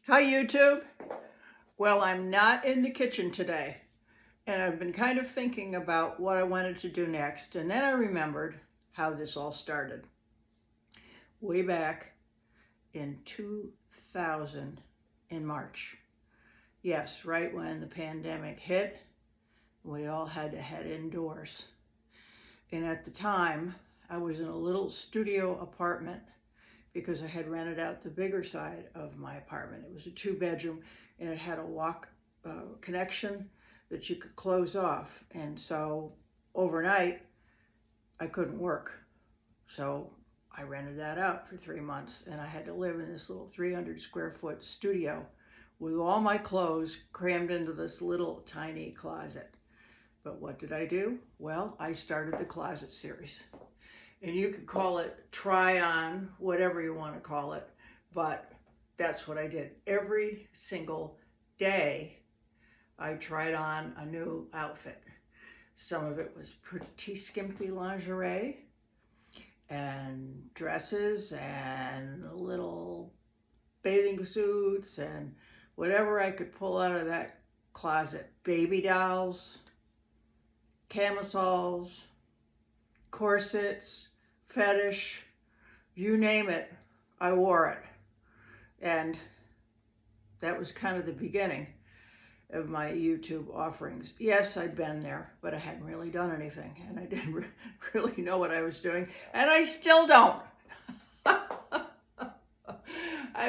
Hi YouTube. Well, I'm not in the kitchen today, and I've been kind of thinking about what I wanted to do next, and then I remembered how this all started. Way back in 2000 in March. Yes, right when the pandemic hit, we all had to head indoors. And at the time, I was in a little studio apartment because I had rented out the bigger side of my apartment. It was a 2-bedroom and it had a walk connection that you could close off. And so overnight, I couldn't work. So I rented that out for 3 months and I had to live in this little 300 square foot studio with all my clothes crammed into this little tiny closet. But what did I do? Well, I started the closet series. And you could call it try on, whatever you want to call it, but that's what I did. Every single day, I tried on a new outfit. Some of it was pretty skimpy lingerie and dresses and little bathing suits and whatever I could pull out of that closet. Baby dolls, camisoles, corsets, fetish, you name it, I wore it. And that was kind of the beginning of my YouTube offerings. Yes, I'd been there, but I hadn't really done anything, and I didn't really know what I was doing, and I still don't. I've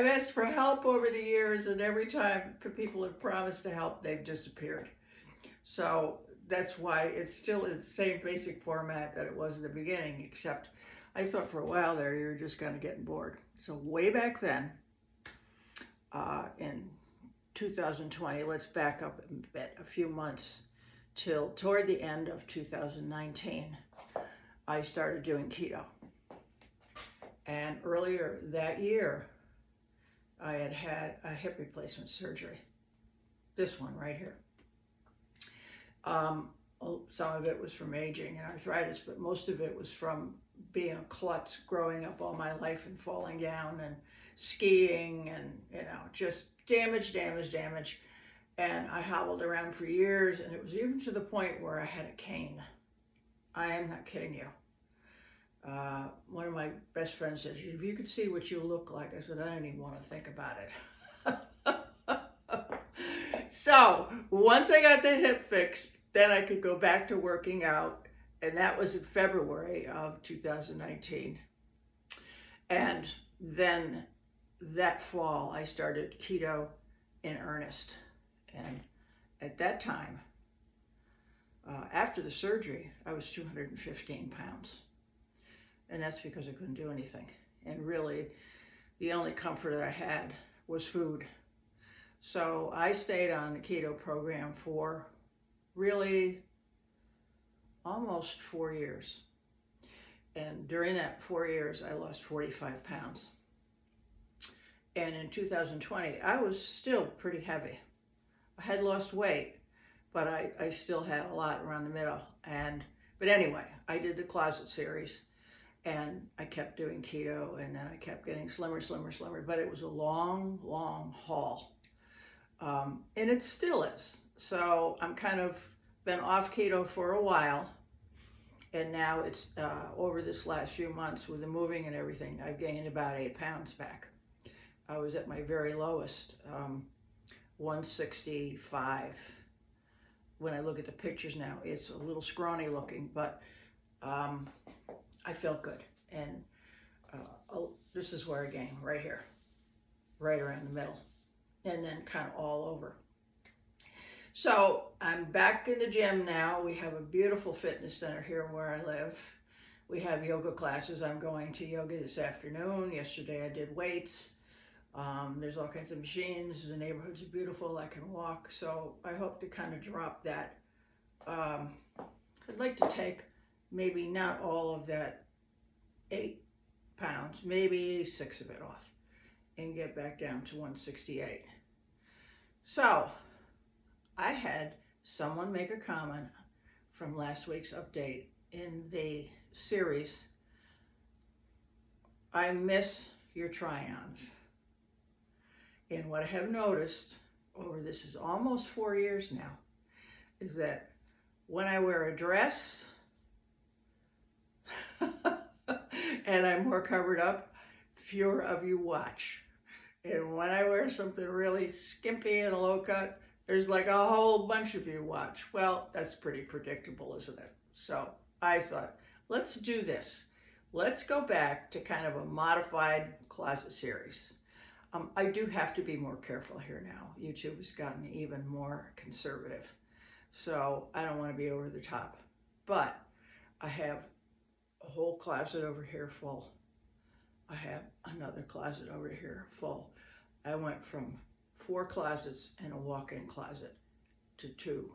asked for help over the years, and every time people have promised to help, they've disappeared. So that's why it's still in the same basic format that it was in the beginning, except I thought for a while there you were just kind of getting bored. So way back then, in 2020, let's back up a bit, a few months till toward the end of 2019, I started doing keto. And earlier that year, I had had a hip replacement surgery. This one right here. Some of it was from aging and arthritis, but most of it was from being a klutz growing up all my life and falling down and skiing and, just damage. And I hobbled around for years, and it was even to the point where I had a cane. I am not kidding you. One of my best friends said, if you could see what you look like, I said, I don't even want to think about it. So once I got the hip fixed, then I could go back to working out. And that was in February of 2019. And then that fall, I started keto in earnest. And at that time, after the surgery, I was 215 pounds. And that's because I couldn't do anything. And really, the only comfort that I had was food. So I stayed on the keto program for really almost 4 years. And during that 4 years, I lost 45 pounds. And in 2020, I was still pretty heavy. I had lost weight, but I still had a lot around the middle. But anyway, I did the closet series, and I kept doing keto, and then I kept getting slimmer, but it was a long haul. And it still is. So I'm kind of been off keto for a while, and now it's over this last few months with the moving and everything, I've gained about 8 pounds back. I was at my very lowest, 165. When I look at the pictures now, it's a little scrawny looking, but I felt good. And this is where I gained, right here, right around the middle, and then kind of all over. So I'm back in the gym now. We have a beautiful fitness center here where I live. We have yoga classes. I'm going to yoga this afternoon. Yesterday I did weights. There's all kinds of machines. The neighborhoods are beautiful. I can walk. So I hope to kind of drop that. I'd like to take maybe not all of that 8 pounds, maybe 6 of it off, and get back down to 168. So I had someone make a comment from last week's update in the series, I miss your try-ons. And what I have noticed over this is almost 4 years now, is that when I wear a dress and I'm more covered up, fewer of you watch. And when I wear something really skimpy and low cut, there's like a whole bunch of you watch. Well, that's pretty predictable, isn't it? So I thought, let's do this. Let's go back to kind of a modified closet series. I do have to be more careful here now. YouTube has gotten even more conservative. So I don't want to be over the top. But I have a whole closet over here full. I have another closet over here full. I went from 4 closets and a walk-in closet to 2.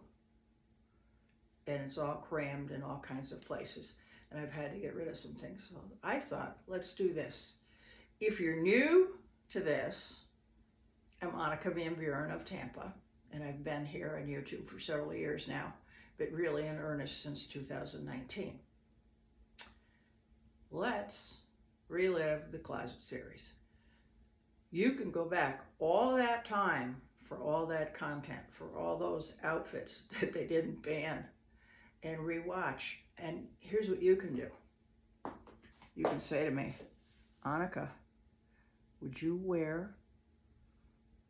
And it's all crammed in all kinds of places. And I've had to get rid of some things. So I thought, let's do this. If you're new to this, I'm AnnekeVanBuren of Tampa, and I've been here on YouTube for several years now, but really in earnest since 2019. Let's relive the closet series. You can go back all that time for all that content, for all those outfits that they didn't ban, and rewatch. And here's what you can do. You can say to me, Anneke, would you wear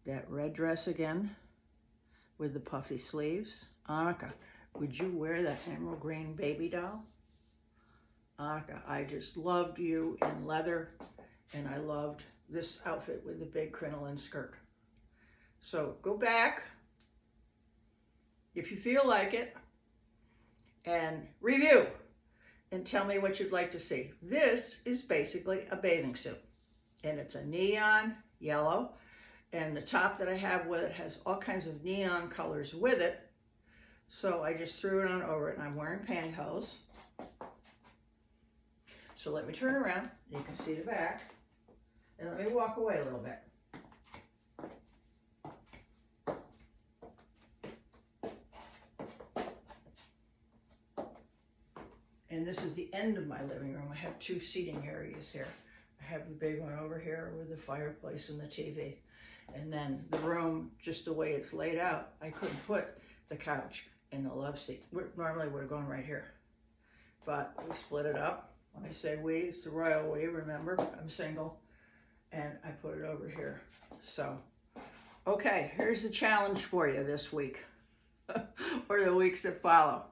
that red dress again with the puffy sleeves? Anneke, would you wear that emerald green baby doll? Anneke, I just loved you in leather, and I loved this outfit with the big crinoline skirt. So go back, if you feel like it, and review, and tell me what you'd like to see. This is basically a bathing suit, and it's a neon yellow, and the top that I have with it has all kinds of neon colors with it. So I just threw it on over it, and I'm wearing pantyhose. So let me turn around, you can see the back, and let me walk away a little bit. And this is the end of my living room. I have 2 seating areas here. I have the big one over here with the fireplace and the TV. And then the room, just the way it's laid out, I couldn't put the couch and the love seat. Normally would have gone right here. But we split it up. When I say we, it's the royal we, remember, I'm single. And I put it over here. So, okay, here's the challenge for you this week, or the weeks that follow.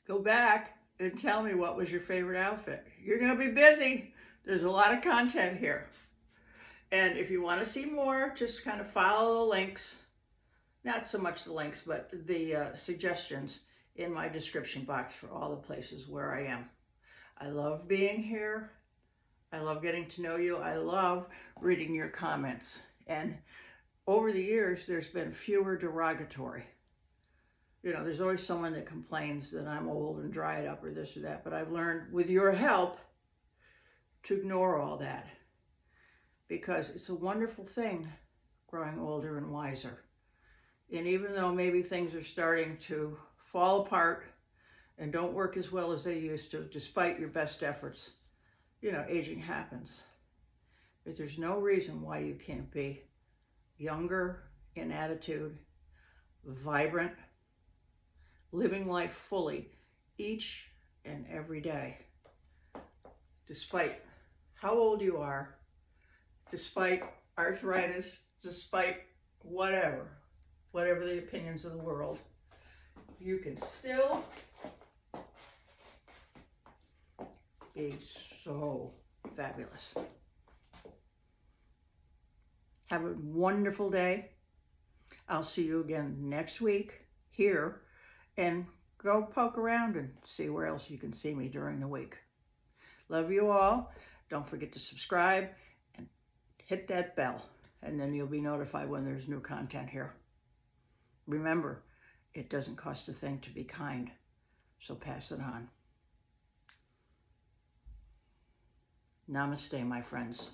Go back and tell me what was your favorite outfit. You're gonna be busy. There's a lot of content here. And if you wanna see more, just kind of follow the links. Not so much the links, but the suggestions in my description box for all the places where I am. I love being here. I love getting to know you. I love reading your comments. And over the years, there's been fewer derogatory. You know, there's always someone that complains that I'm old and dried up or this or that, but I've learned with your help to ignore all that, because it's a wonderful thing growing older and wiser. And even though maybe things are starting to fall apart and don't work as well as they used to, despite your best efforts, you know, aging happens. But there's no reason why you can't be younger in attitude, vibrant, living life fully each and every day, despite how old you are, despite arthritis, despite whatever the opinions of the world, you can still be so fabulous. Have a wonderful day. I'll see you again next week here, and go poke around and see where else you can see me during the week. Love you all. Don't forget to subscribe and hit that bell, and then you'll be notified when there's new content here. Remember, it doesn't cost a thing to be kind, so pass it on. Namaste, my friends.